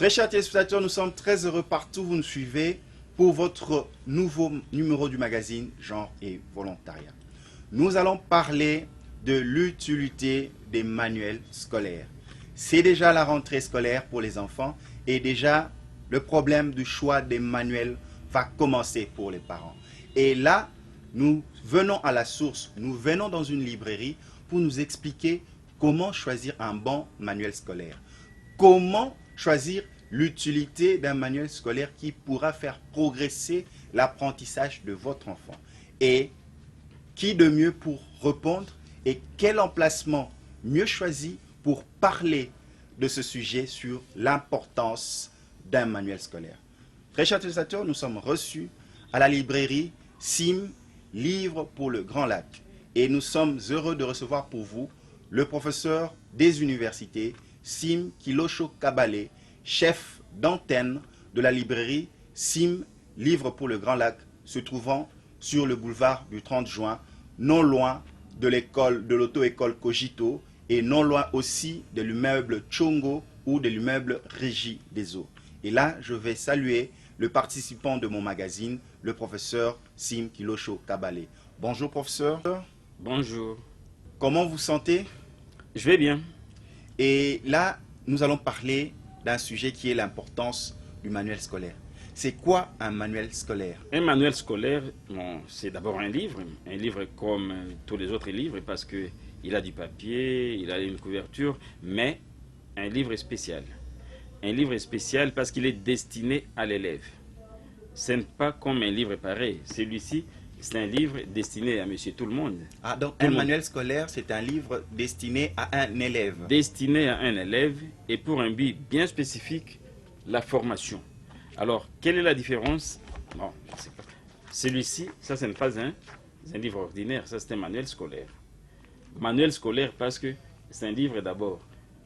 Très chers téléspectateurs, nous sommes très heureux partout où vous nous suivez pour votre nouveau numéro du magazine Genre et Volontariat. Nous allons parler de l'utilité des manuels scolaires. C'est déjà la rentrée scolaire pour les enfants et déjà le problème du choix des manuels va commencer pour les parents. Et là, nous venons à la source, nous venons dans une librairie pour nous expliquer comment choisir un bon manuel scolaire. Comment choisir l'utilité d'un manuel scolaire qui pourra faire progresser l'apprentissage de votre enfant. Et qui de mieux pour répondre et quel emplacement mieux choisi pour parler de ce sujet sur l'importance d'un manuel scolaire. Très chers utilisateurs, nous sommes reçus à la librairie SIM, Livre pour le Grand Lac. Et nous sommes heureux de recevoir pour vous le professeur des universités, Sim Kilosho Kabale, chef d'antenne de la librairie SIM, Livre pour le Grand Lac, se trouvant sur le boulevard du 30 juin, non loin de l'école de l'auto-école Cogito et non loin aussi de l'immeuble Chongo ou de l'immeuble Régie des Eaux. Et là, je vais saluer le participant de mon magazine, le professeur Sim Kilosho Kabale. Bonjour professeur. Bonjour. Comment vous sentez? Je vais bien. Et là, nous allons parler d'un sujet qui est l'importance du manuel scolaire. C'est quoi un manuel scolaire? Un manuel scolaire, bon, c'est d'abord un livre comme tous les autres livres parce qu'il a du papier, il a une couverture, mais un livre spécial. Un livre spécial parce qu'il est destiné à l'élève. Ce n'est pas comme un livre pareil. Celui-ci, c'est un livre destiné à monsieur tout le monde. Ah, donc un manuel scolaire, c'est un livre destiné à un élève. Destiné à un élève et pour un but bien spécifique, la formation. Alors, quelle est la différence? Bon, je sais pas. Celui-ci, ça ce n'est pas un livre ordinaire, ça c'est un manuel scolaire. Manuel scolaire parce que c'est un livre d'abord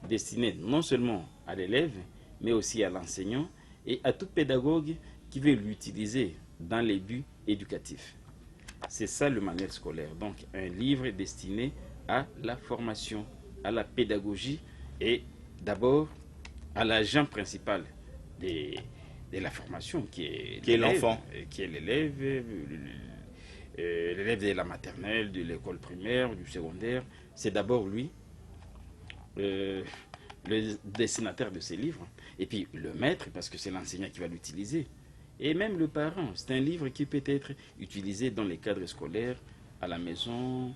destiné non seulement à l'élève, mais aussi à l'enseignant et à tout pédagogue qui veut l'utiliser dans les buts éducatifs. C'est ça le manuel scolaire. Donc un livre destiné à la formation, à la pédagogie et d'abord à l'agent principal de la formation qui est l'enfant. Qui est l'élève, l'élève de la maternelle, de l'école primaire, du secondaire. C'est d'abord lui, le destinataire de ces livres. Et puis le maître, parce que c'est l'enseignant qui va l'utiliser. Et même le parent. C'est un livre qui peut être utilisé dans les cadres scolaires, à la maison,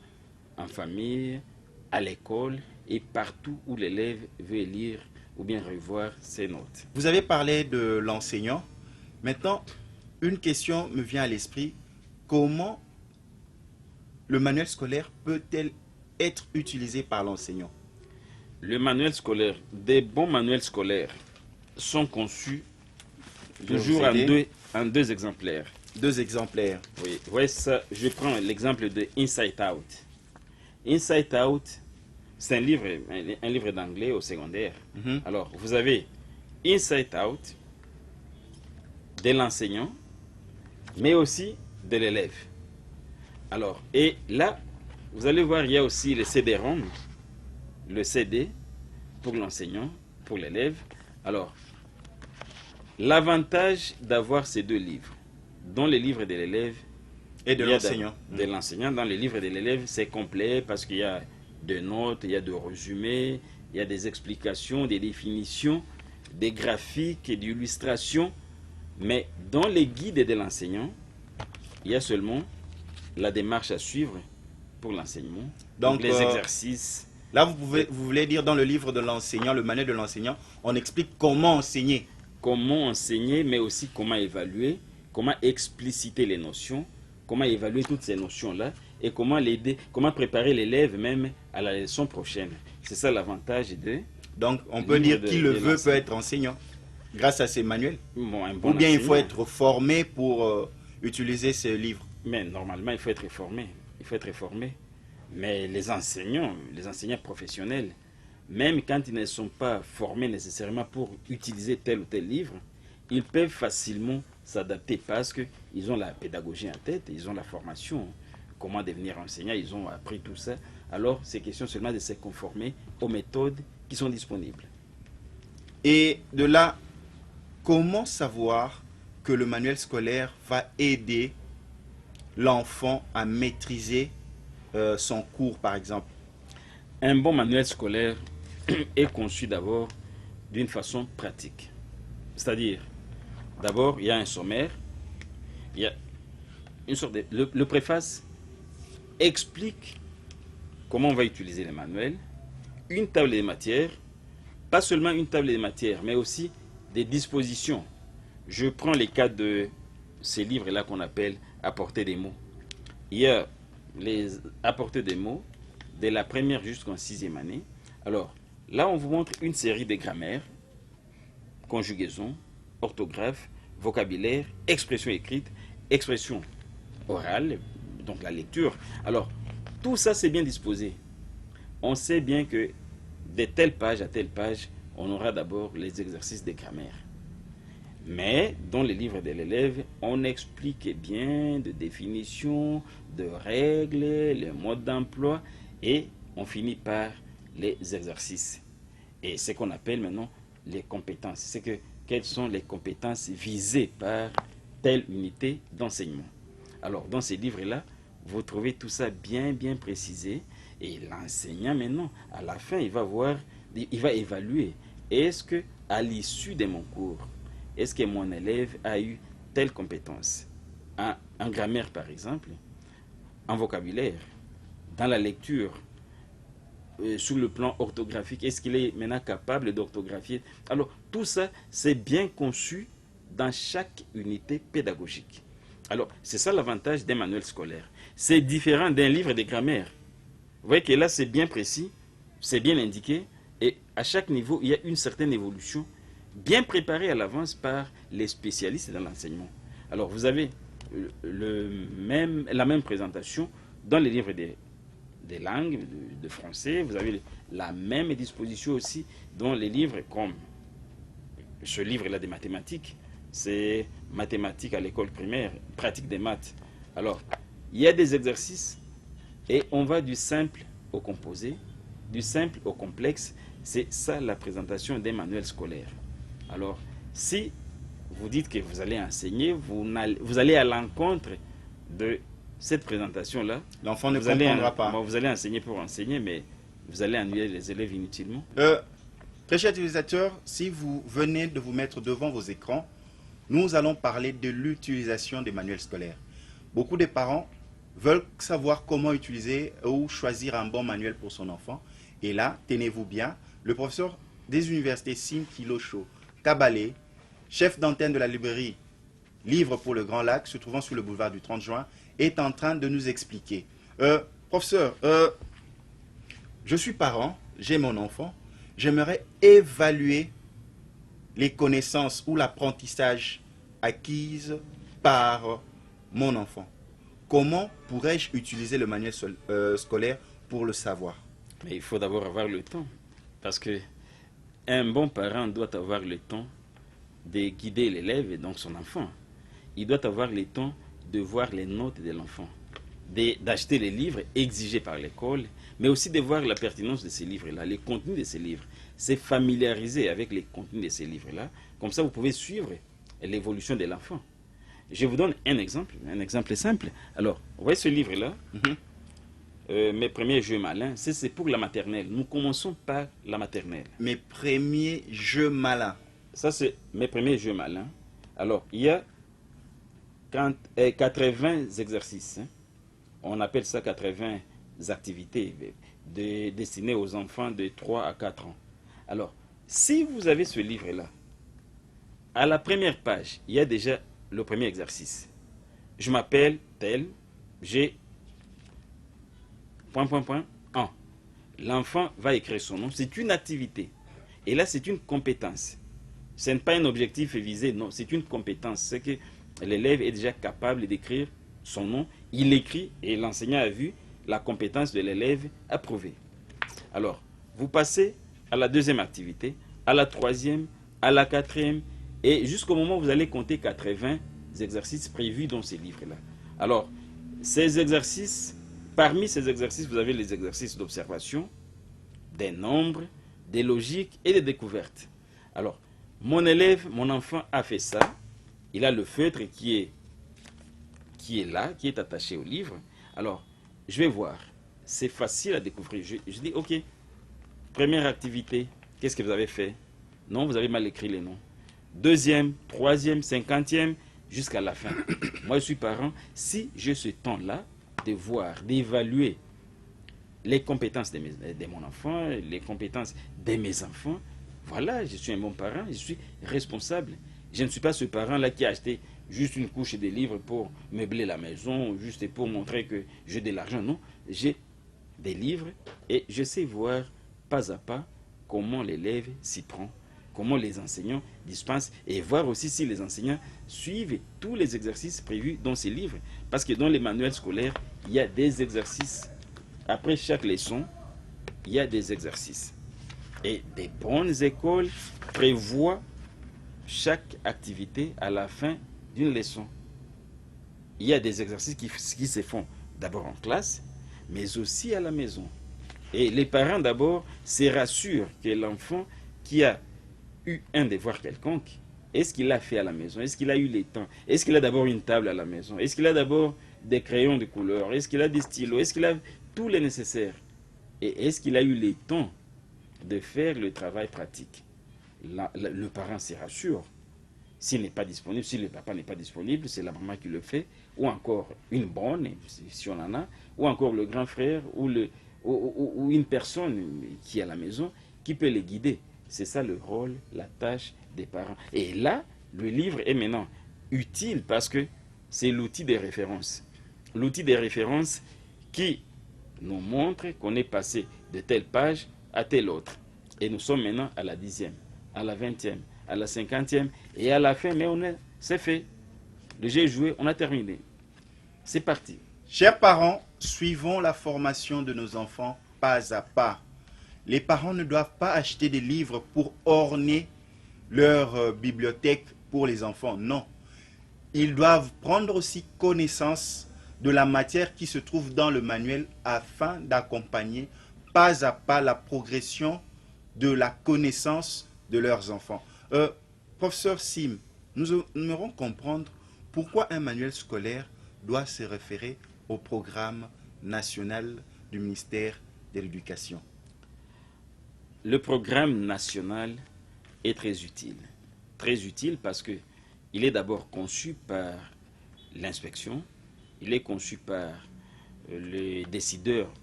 en famille, à l'école et partout où l'élève veut lire ou bien revoir ses notes. Vous avez parlé de l'enseignant. Maintenant, une question me vient à l'esprit. Comment le manuel scolaire peut-elle être utilisé par l'enseignant? Le manuel scolaire, des bons manuels scolaires sont conçus toujours en deux exemplaires. Deux exemplaires. Oui, ouais, ça, je prends l'exemple de Inside Out. Inside Out, c'est un livre d'anglais au secondaire. Alors, vous avez Inside Out de l'enseignant, mais aussi de l'élève. Alors, et là, vous allez voir, il y a aussi le CD-ROM, le CD pour l'enseignant, pour l'élève. Alors, l'avantage d'avoir ces deux livres, dans les livres de l'élève et de l'enseignant. De l'enseignant, dans les livres de l'élève, c'est complet parce qu'il y a des notes, il y a des résumés, il y a des explications, des définitions, des graphiques et des illustrations. Mais dans les guides de l'enseignant, il y a seulement la démarche à suivre pour l'enseignement. Donc les exercices. Là, vous voulez dire dans le livre de l'enseignant, le manuel de l'enseignant, on explique comment enseigner. Comment enseigner, mais aussi comment évaluer, comment expliciter les notions, comment évaluer toutes ces notions-là et comment l'aider, comment préparer l'élève même à la leçon prochaine. C'est ça l'avantage de... Donc, on peut dire qui le veut peut être enseignant grâce à ces manuels. Bon, un bon ou bien enseignant. Il faut être formé pour utiliser ces livres. Mais normalement, il faut être formé. Il faut être formé. Mais les enseignants professionnels, même quand ils ne sont pas formés nécessairement pour utiliser tel ou tel livre, ils peuvent facilement s'adapter parce qu'ils ont la pédagogie en tête, ils ont la formation, comment devenir enseignant, ils ont appris tout ça. Alors, c'est question seulement de se conformer aux méthodes qui sont disponibles. Et de là, comment savoir que le manuel scolaire va aider l'enfant à maîtriser son cours, par exemple? Un bon manuel scolaire est conçu d'abord d'une façon pratique. C'est-à-dire, d'abord, il y a un sommaire, il y a une sorte de... Le préface explique comment on va utiliser les manuels, une table des matières, pas seulement une table des matières, mais aussi des dispositions. Je prends les cas de ces livres-là qu'on appelle apporter des mots. Il y a les apporter des mots de la première jusqu'en sixième année. Alors, là, on vous montre une série de grammaires, conjugaison, orthographe, vocabulaire, expression écrite, expression orale, donc la lecture. Alors, tout ça, c'est bien disposé. On sait bien que de telle page à telle page, on aura d'abord les exercices de grammaire. Mais dans les livres de l'élève, on explique bien de définitions, de règles, les modes d'emploi, et on finit par les exercices. Et ce qu'on appelle maintenant les compétences. C'est que quelles sont les compétences visées par telle unité d'enseignement. Alors, dans ces livres-là, vous trouvez tout ça bien précisé. Et l'enseignant, maintenant, à la fin, il va évaluer. Est-ce que, à l'issue de mon cours, est-ce que mon élève a eu telle compétence en grammaire, par exemple, en vocabulaire, dans la lecture, sur le plan orthographique, est-ce qu'il est maintenant capable d'orthographier? Alors, tout ça, c'est bien conçu dans chaque unité pédagogique. Alors, c'est ça l'avantage d'un manuel scolaire. C'est différent d'un livre de grammaire. Vous voyez que là, c'est bien précis, c'est bien indiqué, et à chaque niveau, il y a une certaine évolution, bien préparée à l'avance par les spécialistes dans l'enseignement. Alors, vous avez la même présentation dans les livres des langues, de français. Vous avez la même disposition aussi dans les livres comme ce livre-là des mathématiques. C'est mathématiques à l'école primaire, pratique des maths. Alors, il y a des exercices et on va du simple au composé, du simple au complexe. C'est ça la présentation des manuels scolaires. Alors, si vous dites que vous allez enseigner, vous allez à l'encontre de cette présentation-là. L'enfant ne comprendra pas. Vous allez enseigner pour enseigner, mais vous allez ennuyer les élèves inutilement. Très chers utilisateurs, si vous venez de vous mettre devant vos écrans, nous allons parler de l'utilisation des manuels scolaires. Beaucoup de parents veulent savoir comment utiliser ou choisir un bon manuel pour son enfant. Et là, tenez-vous bien, le professeur des universités Sim Kilosho Kabalé, chef d'antenne de la librairie Livre pour le Grand Lac, se trouvant sur le boulevard du 30 juin, est en train de nous expliquer. Professeur, je suis parent, j'ai mon enfant, j'aimerais évaluer les connaissances ou l'apprentissage acquises par mon enfant. Comment pourrais-je utiliser le manuel scolaire pour le savoir? Mais il faut d'abord avoir le temps. Parce que un bon parent doit avoir le temps de guider l'élève et donc son enfant. Il doit avoir le temps de voir les notes de l'enfant, d'acheter les livres exigés par l'école, mais aussi de voir la pertinence de ces livres-là, les contenus de ces livres. C'est familiariser avec les contenus de ces livres-là. Comme ça, vous pouvez suivre l'évolution de l'enfant. Je vous donne un exemple simple. Alors, vous voyez ce livre-là, Mes premiers jeux malins, c'est pour la maternelle. Nous commençons par la maternelle. Mes premiers jeux malins. Ça, c'est mes premiers jeux malins. Alors, il y a 80 exercices. On appelle ça 80 activités destinées aux enfants de 3 à 4 ans. Alors, si vous avez ce livre-là, à la première page, il y a déjà le premier exercice. Je m'appelle tel, j'ai ... en. L'enfant va écrire son nom. C'est une activité. Et là, c'est une compétence. Ce n'est pas un objectif visé, non. C'est une compétence. C'est que l'élève est déjà capable d'écrire son nom. Il écrit et l'enseignant a vu la compétence de l'élève approuvée. Alors, vous passez à la deuxième activité, à la troisième, à la quatrième, et jusqu'au moment où vous allez compter 80 exercices prévus dans ces livres-là. Alors, ces exercices, parmi ces exercices, vous avez les exercices d'observation, des nombres, des logiques et des découvertes. Alors, Mon élève, mon enfant a fait ça. Il a le feutre qui est là, qui est attaché au livre. Alors, je vais voir. C'est facile à découvrir. Je dis, ok, première activité, qu'est-ce que vous avez fait? Non, vous avez mal écrit les noms. Deuxième, troisième, cinquantième, jusqu'à la fin. Moi, je suis parent. Si j'ai ce temps-là de voir, d'évaluer les compétences de mon enfant, les compétences de mes enfants, voilà, je suis un bon parent, je suis responsable. Je ne suis pas ce parent-là qui a acheté juste une couche de livres pour meubler la maison, juste pour montrer que j'ai de l'argent. Non, j'ai des livres et je sais voir pas à pas comment l'élève s'y prend, comment les enseignants dispensent et voir aussi si les enseignants suivent tous les exercices prévus dans ces livres. Parce que dans les manuels scolaires, il y a des exercices. Après chaque leçon, il y a des exercices. Et des bonnes écoles prévoient chaque activité à la fin d'une leçon. Il y a des exercices qui se font d'abord en classe, mais aussi à la maison. Et les parents d'abord se rassurent que l'enfant qui a eu un devoir quelconque, est-ce qu'il l'a fait à la maison? Est-ce qu'il a eu les temps? Est-ce qu'il a d'abord une table à la maison? Est-ce qu'il a d'abord des crayons de couleur? Est-ce qu'il a des stylos? Est-ce qu'il a tout le nécessaire? Et est-ce qu'il a eu les temps de faire le travail pratique? Le parent se rassure. S'il n'est pas disponible, si le papa n'est pas disponible, c'est la maman qui le fait, ou encore une bonne, si on en a, ou encore le grand frère, ou une personne qui est à la maison, qui peut les guider. C'est ça le rôle, la tâche des parents. Et là, le livre est maintenant utile parce que c'est l'outil de référence. L'outil de référence qui nous montre qu'on est passé de telle page à telle autre. Et nous sommes maintenant à la 10e, à la 20e, à la 50e, et à la fin, mais c'est fait. Le jeu est joué, on a terminé. C'est parti. Chers parents, suivons la formation de nos enfants pas à pas. Les parents ne doivent pas acheter des livres pour orner leur bibliothèque pour les enfants. Non. Ils doivent prendre aussi connaissance de la matière qui se trouve dans le manuel afin d'accompagner pas à pas la progression de la connaissance de leurs enfants. Professeur Sim, nous aimerons comprendre pourquoi un manuel scolaire doit se référer au programme national du ministère de l'Éducation. Le programme national est très utile. Très utile parce que il est d'abord conçu par l'inspection, il est conçu par les décideurs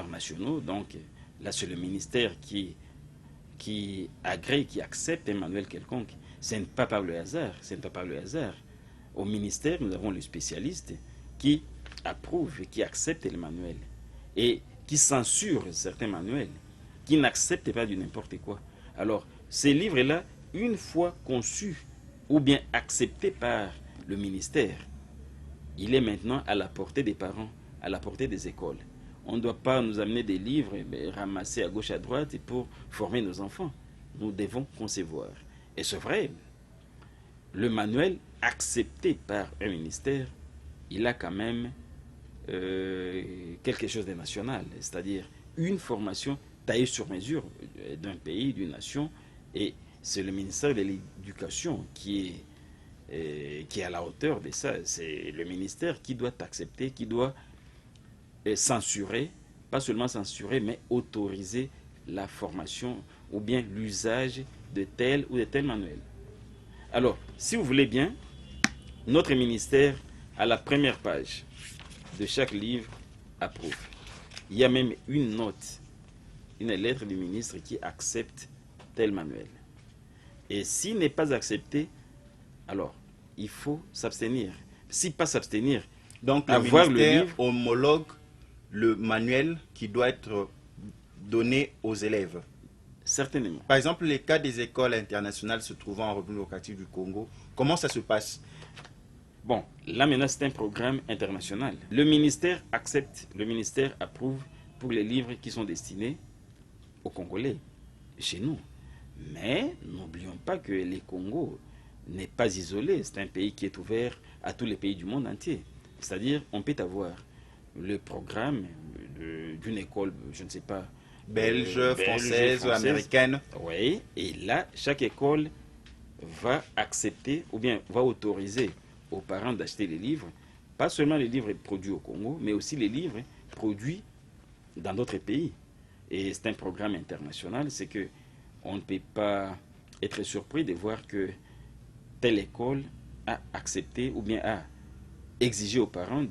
nationaux. Donc là, c'est le ministère qui agrée, qui accepte un manuel quelconque. Ce n'est pas par le hasard. Ce n'est pas par le hasard. Au ministère, nous avons les spécialistes qui approuvent et qui acceptent les manuels et qui censurent certains manuels, qui n'acceptent pas du n'importe quoi. Alors, ces livres-là, une fois conçus ou bien acceptés par le ministère, il est maintenant à la portée des parents, à la portée des écoles. On ne doit pas nous amener des livres ramassés à gauche à droite pour former nos enfants. Nous devons concevoir. Et c'est vrai, le manuel accepté par un ministère, il a quand même quelque chose de national, c'est-à-dire une formation taillée sur mesure d'un pays, d'une nation, et c'est le ministère de l'Éducation qui est à la hauteur de ça. C'est le ministère qui doit accepter, qui doit censurer, pas seulement censurer, mais autoriser la formation ou bien l'usage de tel ou de tel manuel. Alors, si vous voulez bien, notre ministère, à la première page de chaque livre, approuve. Il y a même une note, une lettre du ministre qui accepte tel manuel. Et s'il n'est pas accepté, alors il faut s'abstenir. Si pas s'abstenir, donc le ministère homologue le manuel qui doit être donné aux élèves. Certainement. Par exemple, les cas des écoles internationales se trouvant en République démocratique du Congo, comment ça se passe? Bon, là maintenant c'est un programme international. Le ministère accepte, le ministère approuve pour les livres qui sont destinés aux Congolais, chez nous. Mais n'oublions pas que les Congo n'est pas isolé, c'est un pays qui est ouvert à tous les pays du monde entier. C'est-à-dire, on peut avoir le programme d'une école, je ne sais pas, belge, française, américaine. Oui, et là, chaque école va accepter ou bien va autoriser aux parents d'acheter les livres, pas seulement les livres produits au Congo, mais aussi les livres produits dans d'autres pays. Et c'est un programme international, c'est que on ne peut pas être surpris de voir que telle école a accepté ou bien a exigé aux parents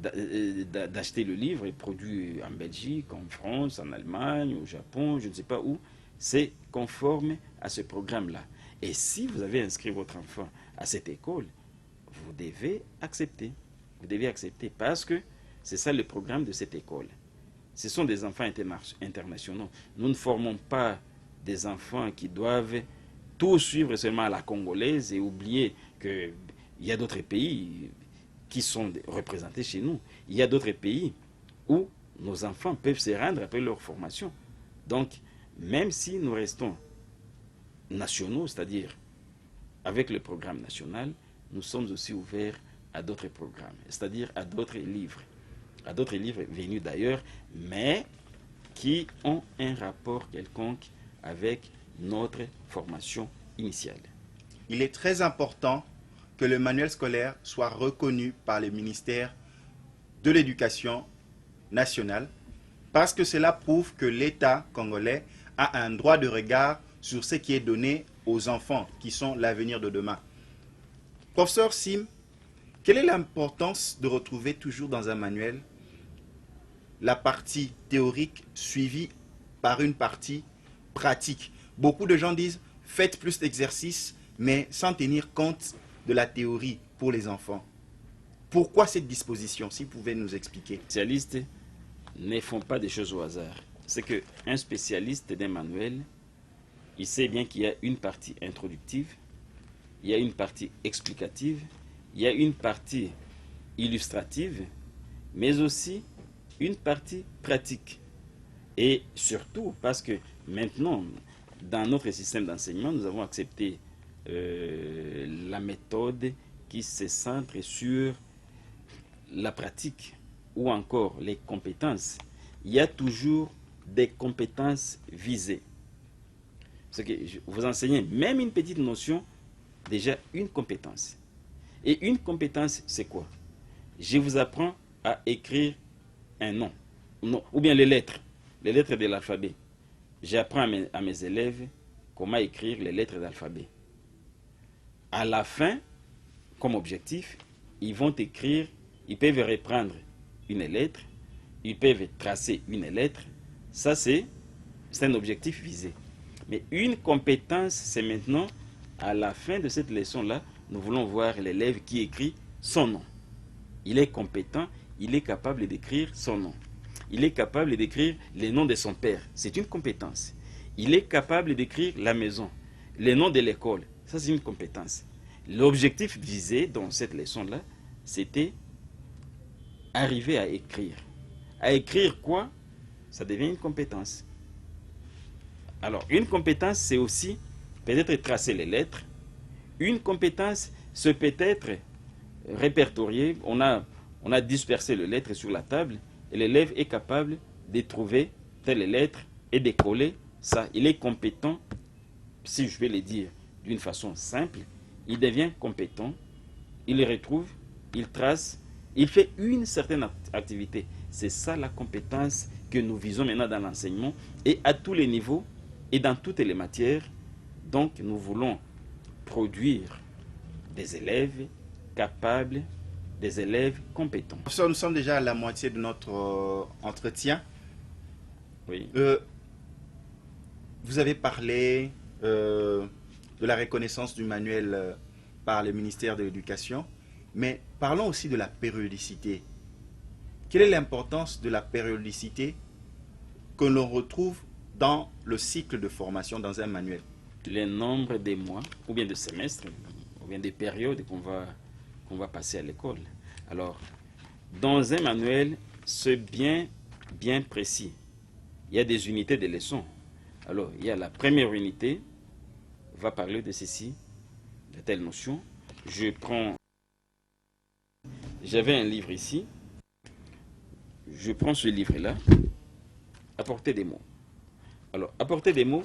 d'acheter le livre produit en Belgique, en France, en Allemagne, au Japon, je ne sais pas où. C'est conforme à ce programme-là. Et si vous avez inscrit votre enfant à cette école, vous devez accepter. Vous devez accepter parce que c'est ça le programme de cette école. Ce sont des enfants internationaux. Nous ne formons pas des enfants qui doivent tout suivre seulement à la congolaise et oublier qu'il y a d'autres pays qui sont représentés chez nous. Il y a d'autres pays où nos enfants peuvent se rendre après leur formation. Donc, même si nous restons nationaux, c'est-à-dire avec le programme national, nous sommes aussi ouverts à d'autres programmes, c'est-à-dire à d'autres livres venus d'ailleurs, mais qui ont un rapport quelconque avec notre formation initiale. Il est très important que le manuel scolaire soit reconnu par le ministère de l'Éducation nationale parce que cela prouve que l'État congolais a un droit de regard sur ce qui est donné aux enfants qui sont l'avenir de demain. Professeur Sim, quelle est l'importance de retrouver toujours dans un manuel la partie théorique suivie par une partie pratique? Beaucoup de gens disent faites plus d'exercices, mais sans tenir compte de la théorie pour les enfants. Pourquoi cette disposition? Si vous pouvez nous expliquer. Les spécialistes ne font pas des choses au hasard. C'est qu'un spécialiste d'un manuel, il sait bien qu'il y a une partie introductive, il y a une partie explicative, il y a une partie illustrative, mais aussi une partie pratique. Et surtout parce que maintenant, dans notre système d'enseignement, nous avons accepté la méthode qui se centre sur la pratique ou encore les compétences. Il y a toujours des compétences visées. Ce que vous enseignez même une petite notion, déjà une compétence. Et une compétence, c'est quoi? Je vous apprends à écrire un nom, ou bien les lettres de l'alphabet. J'apprends à mes élèves comment écrire les lettres d'alphabet. À la fin, comme objectif, ils vont écrire, ils peuvent reprendre une lettre, ils peuvent tracer une lettre. Ça, c'est un objectif visé. Mais une compétence, c'est maintenant, à la fin de cette leçon-là, nous voulons voir l'élève qui écrit son nom. Il est compétent, il est capable d'écrire son nom. Il est capable d'écrire les noms de son père. C'est une compétence. Il est capable d'écrire la maison, les noms de l'école. Ça, c'est une compétence. L'objectif visé dans cette leçon-là, c'était arriver à écrire. À écrire quoi? Ça devient une compétence. Alors, une compétence, c'est aussi peut-être tracer les lettres. Une compétence, c'est peut-être répertorier. On a dispersé les lettres sur la table et l'élève est capable de trouver telle lettre et de coller ça. Il est compétent, si je vais le dire d'une façon simple, il devient compétent, il retrouve, il trace, il fait une certaine activité. C'est ça la compétence que nous visons maintenant dans l'enseignement et à tous les niveaux et dans toutes les matières. Donc nous voulons produire des élèves capables, des élèves compétents. Nous sommes déjà à la moitié de notre entretien. Oui. Vous avez parlé de la reconnaissance du manuel par le ministère de l'Éducation, mais parlons aussi de la périodicité. Quelle est l'importance de la périodicité que l'on retrouve dans le cycle de formation dans un manuel? Le nombre de mois, ou bien de semestres, ou bien de périodes qu'on va passer à l'école. Alors, dans un manuel, c'est bien précis. Il y a des unités de leçons. Alors, il y a la première unité, va parler de ceci, de telle notion. J'avais un livre ici. Je prends ce livre-là, apporter des mots. Alors, apporter des mots,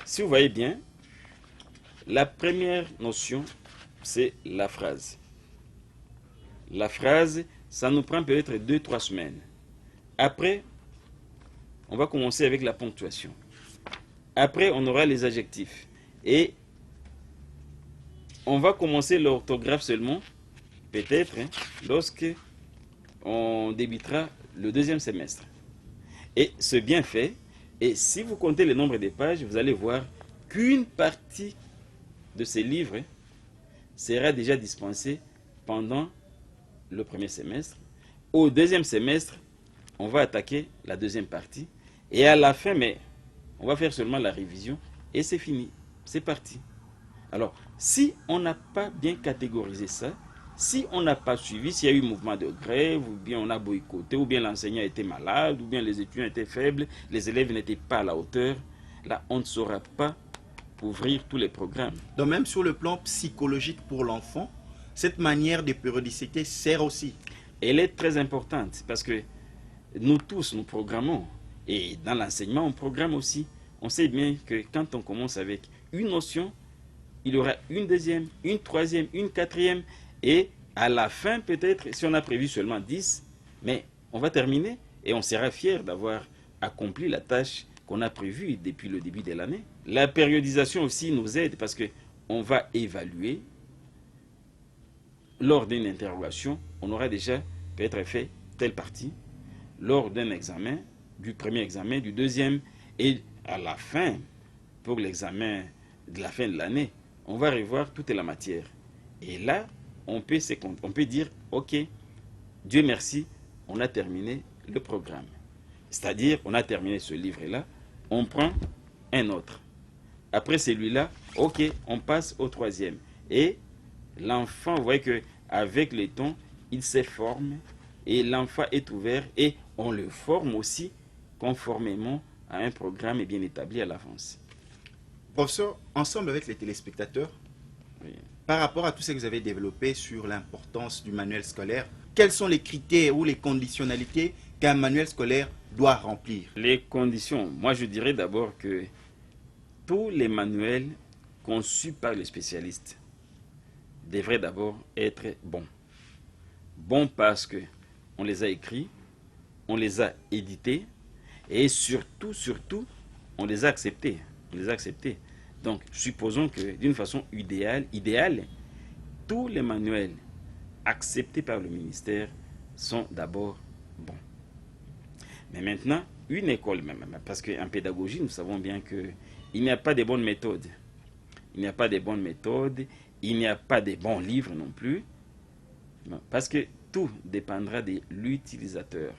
si vous voyez bien, la première notion, c'est la phrase. La phrase, ça nous prend peut-être 2-3 semaines. Après, on va commencer avec la ponctuation. Après, on aura les adjectifs. Et on va commencer l'orthographe seulement, peut-être, lorsque on débutera le deuxième semestre. Et c'est bien fait. Et si vous comptez le nombre de pages, vous allez voir qu'une partie de ces livres sera déjà dispensée pendant le premier semestre. Au deuxième semestre, on va attaquer la deuxième partie. Et à la fin, mais on va faire seulement la révision et c'est fini. C'est parti. Alors, si on n'a pas bien catégorisé ça, si on n'a pas suivi, s'il y a eu mouvement de grève, ou bien on a boycotté, ou bien l'enseignant était malade, ou bien les étudiants étaient faibles, les élèves n'étaient pas à la hauteur, là, on ne saura pas ouvrir tous les programmes. Donc même sur le plan psychologique pour l'enfant, cette manière de périodicité sert aussi. Elle est très importante parce que nous tous, nous programmons. Et dans l'enseignement, on programme aussi. On sait bien que quand on commence avec une notion, il y aura une deuxième, une troisième, une quatrième. Et à la fin, peut-être, si on a prévu seulement 10, mais on va terminer et on sera fier d'avoir accompli la tâche qu'on a prévue depuis le début de l'année. La périodisation aussi nous aide parce qu'on va évaluer. Lors d'une interrogation, on aura déjà peut-être fait telle partie. Lors d'un examen, du premier examen, du deuxième, et à la fin, pour l'examen de la fin de l'année, on va revoir toute la matière. Et là, on peut dire, ok, Dieu merci, on a terminé le programme. C'est-à-dire, on a terminé ce livre-là, on prend un autre. Après celui-là, ok, on passe au troisième. Et l'enfant, vous voyez qu'avec le temps, il se forme et l'enfant est ouvert et on le forme aussi conformément à un programme bien établi à l'avance. Professeur, ensemble avec les téléspectateurs, Oui. par rapport à tout ce que vous avez développé sur l'importance du manuel scolaire, quels sont les critères ou les conditionnalités qu'un manuel scolaire doit remplir? Les conditions, moi je dirais d'abord que tous les manuels conçus par les spécialistes devraient d'abord être bons. Bons parce que on les a écrits, on les a édités et surtout, on les a acceptés. On les a acceptés. Donc, supposons que d'une façon idéale, tous les manuels acceptés par le ministère sont d'abord bons. Mais maintenant, une école, parce qu'en pédagogie, nous savons bien qu'il n'y a pas de bonnes méthodes. Il n'y a pas de bonnes méthodes, il n'y a pas de bons livres non plus, parce que tout dépendra de l'utilisateur.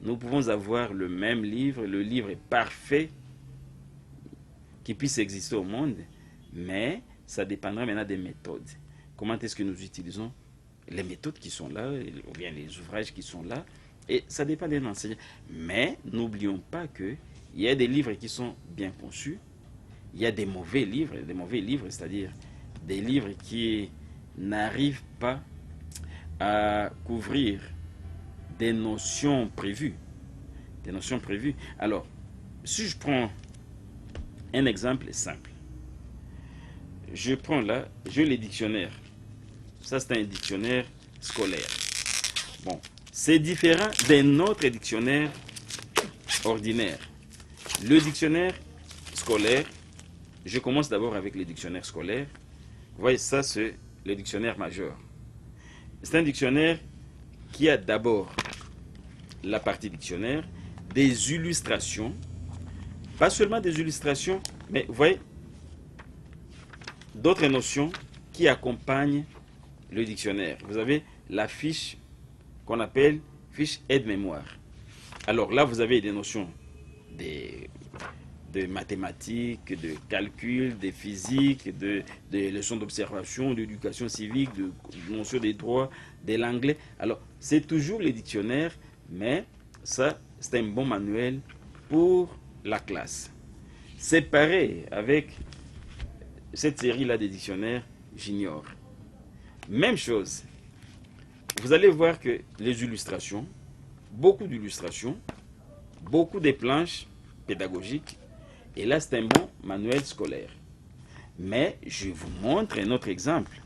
Nous pouvons avoir le même livre, le livre parfait qui puisse exister au monde, mais ça dépendra maintenant des méthodes. Comment est-ce que nous utilisons les méthodes qui sont là, ou bien les ouvrages qui sont là, et ça dépend d'un enseignant. Mais n'oublions pas qu'il y a des livres qui sont bien conçus, il y a des mauvais livres, c'est-à-dire des livres qui n'arrivent pas à couvrir des notions prévues. Alors, si je prends un exemple simple, je prends là, j'ai les dictionnaires. Ça, c'est un dictionnaire scolaire. Bon, c'est différent d'un autre dictionnaire ordinaire. Le dictionnaire scolaire, je commence d'abord avec le dictionnaire scolaire. Vous voyez, ça, c'est le dictionnaire majeur. C'est un dictionnaire qui a d'abord la partie dictionnaire, des illustrations, pas seulement des illustrations, mais vous voyez, d'autres notions qui accompagnent le dictionnaire. Vous avez la fiche qu'on appelle fiche aide-mémoire. Alors là, vous avez des notions de mathématiques, de calcul, de physique, de leçons d'observation, d'éducation civique, de notions des droits, de l'anglais. Alors, c'est toujours les dictionnaires, mais ça, c'est un bon manuel pour la classe. C'est pareil avec cette série-là des dictionnaires junior. Même chose. Vous allez voir que les illustrations, beaucoup d'illustrations, beaucoup de planches, pédagogique. Et là, c'est un bon manuel scolaire. Mais je vous montre un autre exemple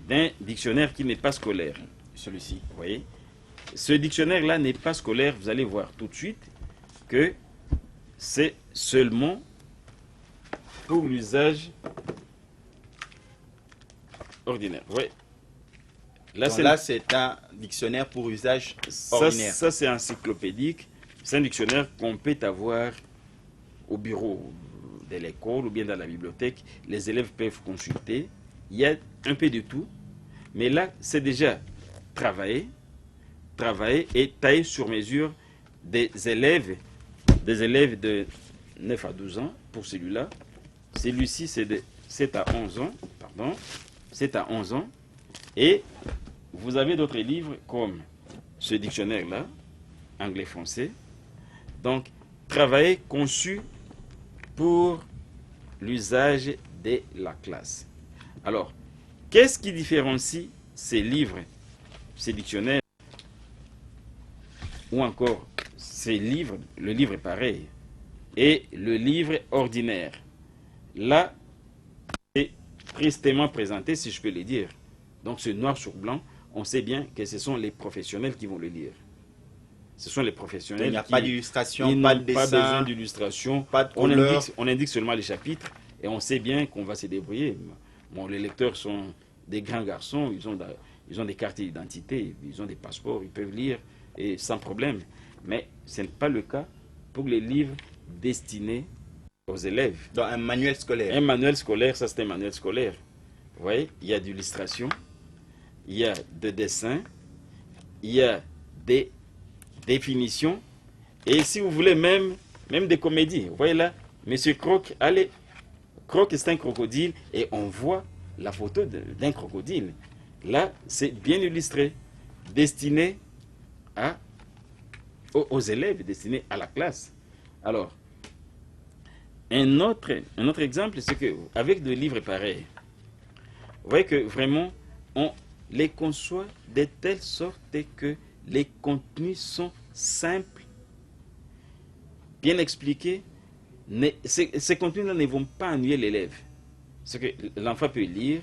d'un dictionnaire qui n'est pas scolaire. Celui-ci. Vous voyez, ce dictionnaire-là n'est pas scolaire. Vous allez voir tout de suite que c'est seulement pour l'usage ordinaire. Oui. Là, c'est un dictionnaire pour usage ordinaire. Ça c'est encyclopédique. C'est un dictionnaire qu'on peut avoir au bureau de l'école ou bien dans la bibliothèque. Les élèves peuvent consulter. Il y a un peu de tout. Mais là, c'est déjà travaillé et taillé sur mesure des élèves de 9 à 12 ans pour celui-là. Celui-ci, c'est de 7 à 11 ans. Pardon. 7 à 11 ans. Et vous avez d'autres livres comme ce dictionnaire-là, anglais-français. Donc, travaillé, conçu pour l'usage de la classe. Alors, qu'est-ce qui différencie ces livres, ces dictionnaires, ou encore ces livres, le livre pareil, et le livre ordinaire? Là, c'est tristement présenté, si je peux le dire. Donc, ce noir sur blanc, on sait bien que ce sont les professionnels qui vont le lire. Ce sont les professionnels. Il n'y a pas d'illustration, pas de dessin, pas besoin d'illustration, pas de couleur. On indique seulement les chapitres et on sait bien qu'on va se débrouiller. Bon, les lecteurs sont des grands garçons, ils ont des cartes d'identité, ils ont des passeports, ils peuvent lire et sans problème. Mais ce n'est pas le cas pour les livres destinés aux élèves. Dans un manuel scolaire. Un manuel scolaire, ça c'est un manuel scolaire. Vous voyez, il y a d'illustration, il y a des dessins, il y a des définitions, et si vous voulez même des comédies. Vous voyez là, Monsieur Croc, allez, Croc c'est un crocodile, et on voit la photo d'un crocodile. Là, c'est bien illustré, destiné aux élèves, destiné à la classe. Alors, un autre exemple, c'est qu'avec des livres pareils, vous voyez que vraiment, on les conçoit de telle sorte que les contenus sont simples, bien expliqués. Ces contenus-là ne vont pas ennuyer l'élève. Ce que l'enfant peut lire,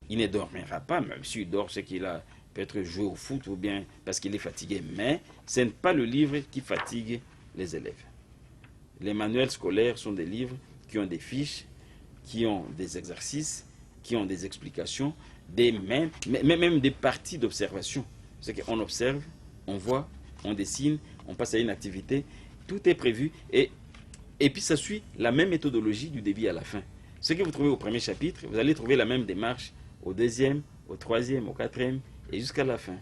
il ne dormira pas, même s'il dort, c'est qu'il a peut-être joué au foot ou bien parce qu'il est fatigué. Mais ce n'est pas le livre qui fatigue les élèves. Les manuels scolaires sont des livres qui ont des fiches, qui ont des exercices, qui ont des explications, même des parties d'observation. C'est qu'on observe, on voit, on dessine, on passe à une activité, tout est prévu et puis ça suit la même méthodologie du début à la fin. Ce que vous trouvez au premier chapitre, vous allez trouver la même démarche au deuxième, au troisième, au quatrième et jusqu'à la fin.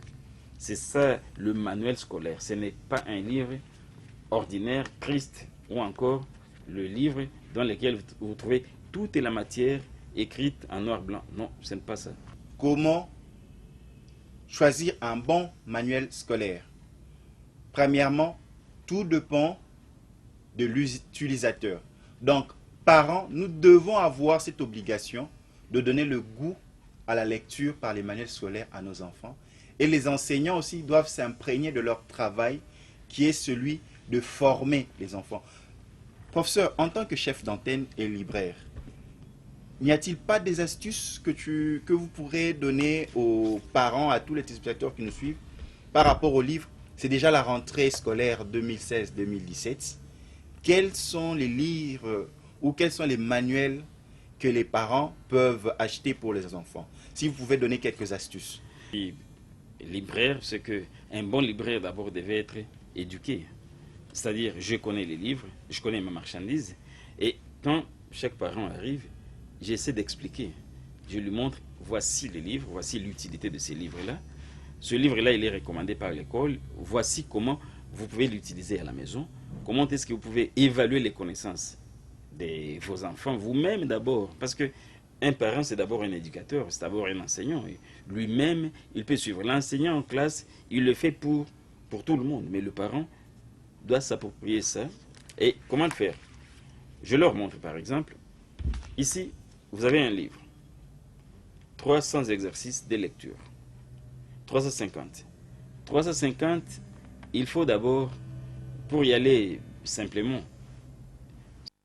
C'est ça le manuel scolaire. Ce n'est pas un livre ordinaire, triste ou encore le livre dans lequel vous trouvez toute la matière écrite en noir-blanc. Non, ce n'est pas ça. Comment choisir un bon manuel scolaire? Premièrement, tout dépend de l'utilisateur. Donc, parents, nous devons avoir cette obligation de donner le goût à la lecture par les manuels scolaires à nos enfants. Et les enseignants aussi doivent s'imprégner de leur travail qui est celui de former les enfants. Professeur, en tant que chef d'antenne et libraire, n'y a-t-il pas des astuces que vous pourrez donner aux parents, à tous les téléspectateurs qui nous suivent par rapport aux livres? C'est déjà la rentrée scolaire 2016-2017. Quels sont les livres ou quels sont les manuels que les parents peuvent acheter pour les enfants? Si vous pouvez donner quelques astuces. Libraire, c'est qu'un bon libraire d'abord devait être éduqué. C'est-à-dire, je connais les livres, je connais ma marchandise, et quand chaque parent arrive, j'essaie d'expliquer. Je lui montre, voici les livres, voici l'utilité de ces livres-là. Ce livre-là, il est recommandé par l'école. Voici comment vous pouvez l'utiliser à la maison. Comment est-ce que vous pouvez évaluer les connaissances de vos enfants, vous-même d'abord. Parce qu'un parent, c'est d'abord un éducateur, c'est d'abord un enseignant. Lui-même, il peut suivre. L'enseignant en classe, il le fait pour tout le monde. Mais le parent doit s'approprier ça. Et comment le faire? Je leur montre, par exemple, ici, vous avez un livre. 300 exercices de lecture. 350. 350, il faut d'abord, pour y aller simplement,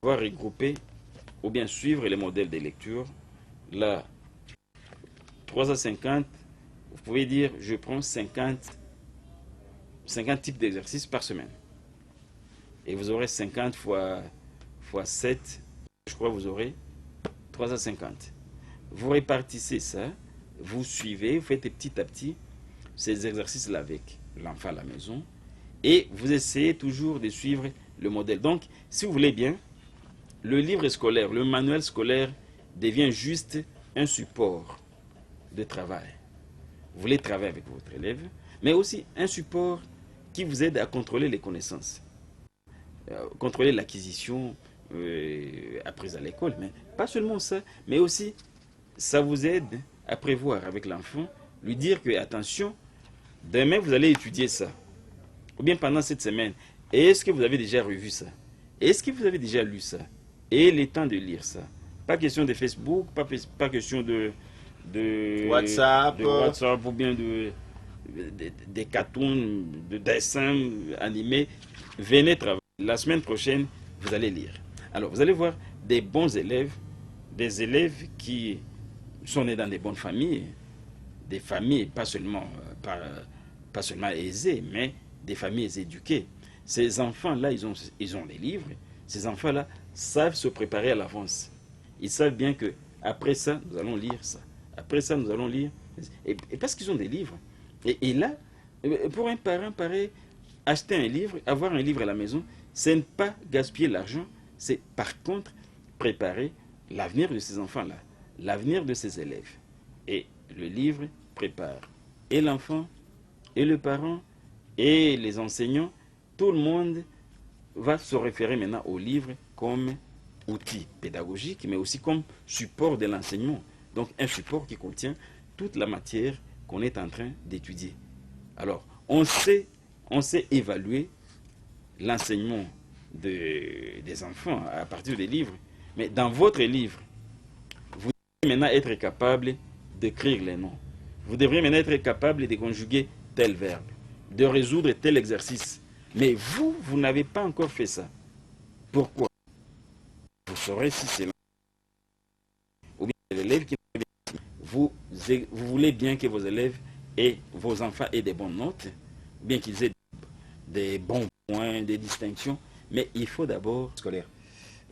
va regrouper ou bien suivre les modèles de lecture. Là, 3 à 50, vous pouvez dire je prends 50 types d'exercices par semaine. Et vous aurez 50 fois 7, je crois que vous aurez 3 à 50. Vous répartissez ça, vous suivez, vous faites petit à petit ces exercices-là avec l'enfant à la maison et vous essayez toujours de suivre le modèle. Donc, si vous voulez bien, le livre scolaire, le manuel scolaire devient juste un support de travail. Vous voulez travailler avec votre élève, mais aussi un support qui vous aide à contrôler les connaissances, contrôler l'acquisition apprise à l'école. Mais pas seulement ça, mais aussi ça vous aide à prévoir avec l'enfant, lui dire que attention, demain vous allez étudier ça, ou bien pendant cette semaine, est-ce que vous avez déjà revu ça? Est-ce que vous avez déjà lu ça? Et le temps de lire ça. Pas question de Facebook, pas question de WhatsApp, ou bien des cartoons, de dessins animés. Venez travailler. La semaine prochaine, vous allez lire. Alors, vous allez voir des bons élèves, des élèves qui sont nés dans des bonnes familles, des familles pas seulement aisées, mais des familles éduquées. Ces enfants-là, ils ont des livres. Ces enfants-là savent se préparer à l'avance. Ils savent bien que après ça, nous allons lire ça. Après ça, nous allons lire. Et parce qu'ils ont des livres. Et là, pour un parent pareil, acheter un livre, avoir un livre à la maison, c'est ne pas gaspiller l'argent. C'est par contre préparer l'avenir de ces enfants-là, l'avenir de ces élèves. Et le livre prépare et l'enfant, et le parent, et les enseignants. Tout le monde va se référer maintenant au livre comme outil pédagogique, mais aussi comme support de l'enseignement. Donc un support qui contient toute la matière qu'on est en train d'étudier. Alors, on sait évaluer l'enseignement des enfants à partir des livres, mais dans votre livre, vous devez maintenant être capable d'écrire les noms. Vous devrez maintenant être capable de conjuguer tel verbe, de résoudre tel exercice. Mais vous n'avez pas encore fait ça. Pourquoi? Vous saurez si c'est ou bien l'élève qui vous voulez bien que vos élèves et vos enfants aient des bonnes notes, bien qu'ils aient des bons points, des distinctions, mais il faut d'abord scolaire.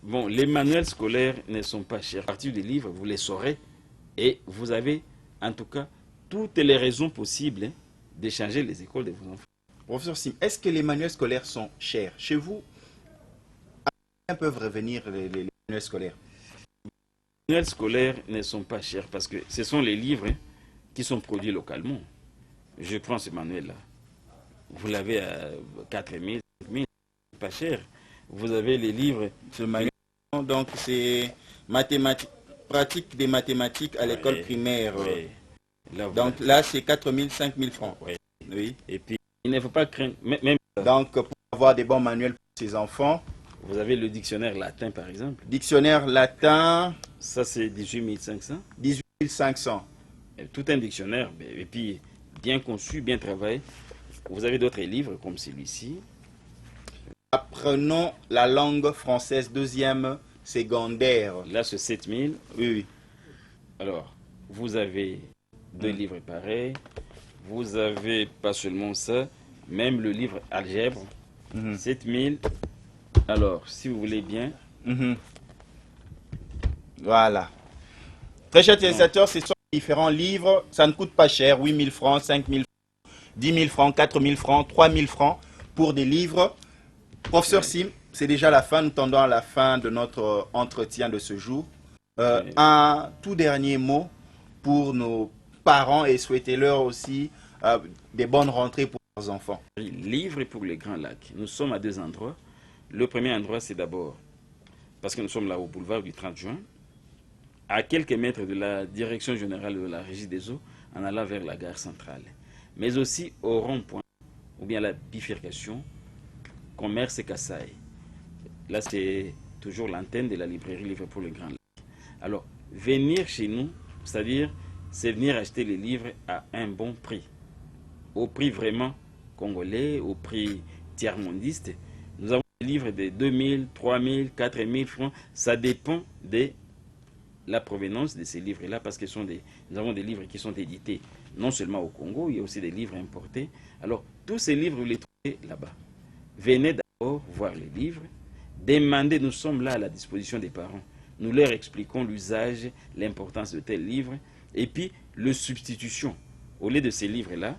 Bon, les manuels scolaires ne sont pas chers. À partir des livres, vous les saurez et vous avez en tout cas toutes les raisons possibles de changer les écoles de vos enfants. Professeur Sim, est-ce que les manuels scolaires sont chers? Chez vous, à combien peuvent revenir les manuels scolaires? Les manuels scolaires ne sont pas chers parce que ce sont les livres qui sont produits localement. Je prends ce manuel-là. Vous l'avez à 4 000, 5 000, pas cher. Vous avez les livres. Ce manuel, donc c'est mathématiques, pratique des mathématiques à l'école primaire. Oui. Là, donc là, c'est 4 000, 5 000 francs. Oui. Oui. Et puis, il ne faut pas craindre. Même donc, pour avoir des bons manuels pour ses enfants, vous avez le dictionnaire latin, par exemple. Dictionnaire latin. Ça, c'est 18 500. 18 500. Tout un dictionnaire, et puis bien conçu, bien travaillé. Vous avez d'autres livres comme celui-ci. Apprenons la langue française, deuxième secondaire. Là, c'est 7000. Oui, oui. Alors, vous avez deux livres pareils. Vous avez pas seulement ça, même le livre algèbre, 7000. Alors, si vous voulez bien. Voilà. Très chers téléspectateurs, ce sont différents livres. Ça ne coûte pas cher. 8 000 francs, 5 000 francs, 10 000 francs, 4 000 francs, 3 000 francs pour des livres. Professeur Sim, c'est déjà la fin. Nous tendons à la fin de notre entretien de ce jour. Un tout dernier mot pour nos parents et souhaitez-leur aussi des bonnes rentrées pour leurs enfants. Livre pour les Grands Lacs. Nous sommes à deux endroits. Le premier endroit, c'est d'abord, parce que nous sommes là au boulevard du 30 juin, à quelques mètres de la direction générale de la Régie des eaux, en allant vers la gare centrale. Mais aussi au rond-point, ou bien la bifurcation, commerce et Kassai. Là, c'est toujours l'antenne de la librairie Livre pour le Grand Lac. Alors, venir chez nous, c'est-à-dire, c'est venir acheter les livres à un bon prix. Au prix vraiment congolais, au prix tiers-mondiste. Nous avons des livres de 2000, 3000, 4000 francs. Ça dépend de la provenance de ces livres-là, parce que nous avons des livres qui sont édités non seulement au Congo, il y a aussi des livres importés. Alors, tous ces livres, vous les trouvez là-bas. Venez d'abord voir les livres, demandez, nous sommes là à la disposition des parents. Nous leur expliquons l'usage, l'importance de tel livre, et puis le substitution. Au lieu de ces livres-là,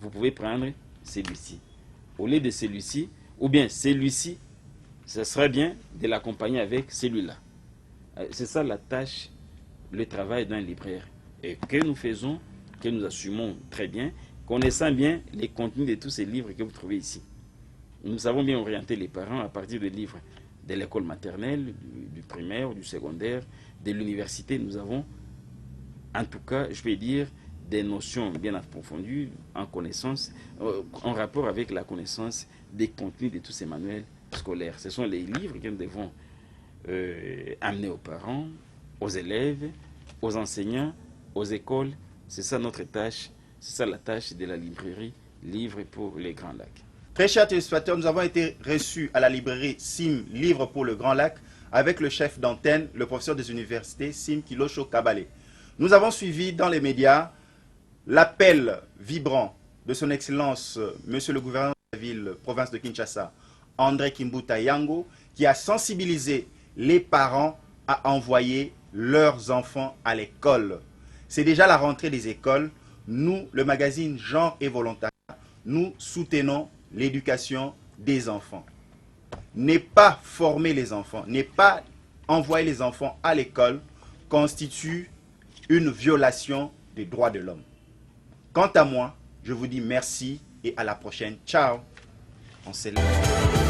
vous pouvez prendre celui-ci. Au lieu de celui-ci, ou bien celui-ci, ce serait bien de l'accompagner avec celui-là. C'est ça la tâche, le travail d'un libraire. Et que nous faisons, que nous assumons très bien, connaissant bien les contenus de tous ces livres que vous trouvez ici. Nous savons bien orienter les parents à partir de livres de l'école maternelle, du primaire, du secondaire, de l'université. Nous avons, en tout cas, je vais dire, des notions bien approfondies en connaissance, en rapport avec la connaissance des contenus de tous ces manuels scolaires. Ce sont les livres que nous devons amener aux parents, aux élèves, aux enseignants, aux écoles. C'est ça notre tâche, c'est ça la tâche de la librairie Livres pour les Grands Lacs. Très chers téléspectateurs, nous avons été reçus à la librairie SIM Livres pour le Grand Lac avec le chef d'antenne, le professeur des universités Sim Kilosho Kabale. Nous avons suivi dans les médias l'appel vibrant de son Excellence, Monsieur le gouverneur de la ville, province de Kinshasa, André Kimbuta Yango, qui a sensibilisé les parents à envoyer leurs enfants à l'école. C'est déjà la rentrée des écoles. Nous, le magazine Genre et Volontariat, nous soutenons l'éducation des enfants. Ne pas former les enfants, ne pas envoyer les enfants à l'école constitue une violation des droits de l'homme. Quant à moi, je vous dis merci et à la prochaine. Ciao. On s'élève.